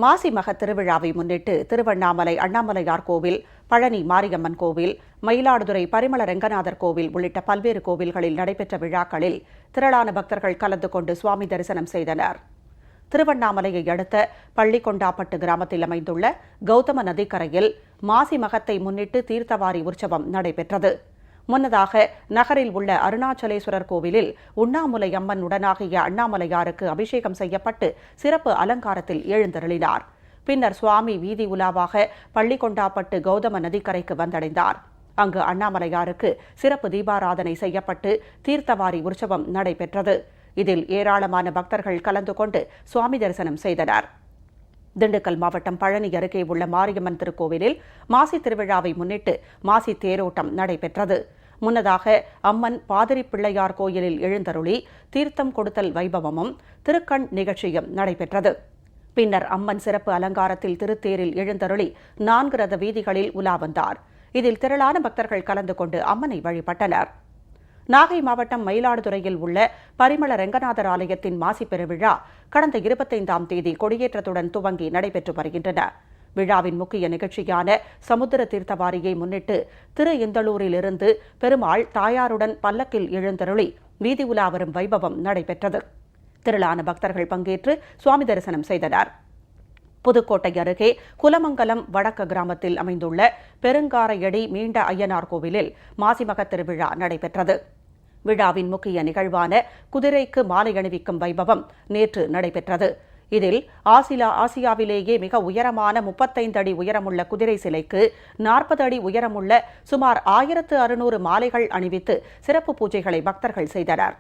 மாசி மக திருவிழாவை முன்னிட்டு திருவண்ணாமலை அண்ணாமலையார் கோவில், பழனி மாரியம்மன் கோவில், மயிலாடுதுறை பரிமள ரெங்கநாதர் கோவில் உள்ளிட்ட பல்வேறு கோவில்களில் நடைபெற்ற விழாக்களில் திரளான பக்தர்கள் கலந்து கொண்டு சுவாமி தரிசனம் செய்தனர். திருவண்ணாமலையை அடுத்த பள்ளிக்கொண்டாப்பட்டு கிராமத்தில் அமைந்துள்ள கௌதம நதிக்கரையில் மாசி மகத்தை முன்னிட்டு தீர்த்தவாரி உற்சவம் நடைபெற்றது. முன்னதாக நகரில் உள்ள அருணாச்சலேஸ்வரர் கோவிலில் உண்ணாமுலை அம்மன் உடனாகிய அண்ணாமலையாருக்கு அபிஷேகம் செய்யப்பட்டு சிறப்பு அலங்காரத்தில் எழுந்தருளினார். பின்னர் சுவாமி வீதி உலாவாக பள்ளிக்கொண்டாப்பட்டு கௌதம நதிக்கரைக்கு வந்தடைந்தார். அங்கு அண்ணாமலையாருக்கு சிறப்பு தீபாராதனை செய்யப்பட்டு தீர்த்தவாரி உற்சவம் நடைபெற்றது. இதில் ஏராளமான பக்தர்கள் கலந்து கொண்டு சுவாமி தரிசனம் செய்தனர். திண்டுக்கல் மாவட்டம் பழனி அருகே உள்ள மாரியம்மன் திருக்கோவிலில் மாசி திருவிழாவை முன்னிட்டு மாசி தேரோட்டம் நடைபெற்றது. முன்னதாக அம்மன் பாதிரி பிள்ளையார் கோயிலில் எழுந்தருளி தீர்த்தம் கொடுத்தல் வைபவமும் திருக்கண் நிகழ்ச்சியும் நடைபெற்றது. பின்னர் அம்மன் சிறப்பு அலங்காரத்தில் திருத்தேரில் எழுந்தருளி 4 ரத வீதிகளில் உலா வந்தார். இதில் திரளான பக்தர்கள் கலந்து கொண்டு அம்மனை வழிபட்டனர். நாகை மாவட்டம் மயிலாடுதுறையில் உள்ள பரிமள ரெங்கநாதர் ஆலயத்தின் மாசி பெருவிழா கடந்த 25ஆம் தேதி கொடியேற்றத்துடன் துவங்கி நடைபெற்று வருகின்றன. விழாவின் முக்கிய நிகழ்ச்சியான சமுத்திர தீர்த்தவாரியை முன்னிட்டு திரு இந்தளூரிலிருந்து பெருமாள் தாயாருடன் பல்லக்கில் எழுந்தருளி வீதி உலா வரும் வைபவம் நடைபெற்றது. திரளான பக்தர்கள் பங்கேற்று சுவாமி தரிசனம் செய்தனர். புதுக்கோட்டை அருகே குலமங்கலம் வடக்கு கிராமத்தில் அமைந்துள்ள பெருங்காரையடி மீண்ட ஐயனார் கோவிலில் மாசிமக திருவிழா நடைபெற்றது. விழாவின் முக்கிய நிகழ்வான குதிரைக்கு மாலை அணிவிக்கும் வைபவம் நேற்று நடைபெற்றது. இதில் ஆசியாவிலேயே மிக உயரமான 35 அடி உயரமுள்ள குதிரை சிலைக்கு 40 அடி உயரமுள்ள சுமார் 1600 மாலைகள் அணிவித்து சிறப்பு பூஜைகளை பக்தர்கள் செய்தனர்.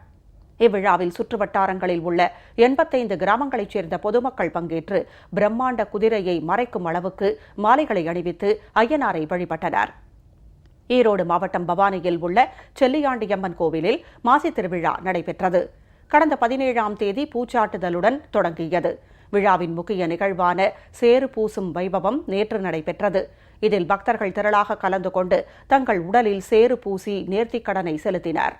இவ்விழாவில் சுற்றுவட்டாரங்களில் உள்ள 85 கிராமங்களைச் சேர்ந்த பொதுமக்கள் பங்கேற்று பிரம்மாண்ட குதிரையை மறைக்கும் அளவுக்கு மாலைகளை அணிவித்து ஐயனாரை வழிபட்டனர். ஈரோடு மாவட்டம் பவானியில் உள்ள செல்லியாண்டியம்மன் கோவிலில் மாசி திருவிழா நடைபெற்றது. கடந்த 17ஆம் தேதி பூச்சாட்டுதலுடன் தொடங்கியது. விழாவின் முக்கிய நிகழ்வான சேறு பூசும் வைபவம் நேற்று நடைபெற்றது. இதில் பக்தர்கள் திரளாக கலந்து கொண்டு தங்கள் உடலில் சேறு பூசி நேர்த்திக்கடனை செலுத்தினர்.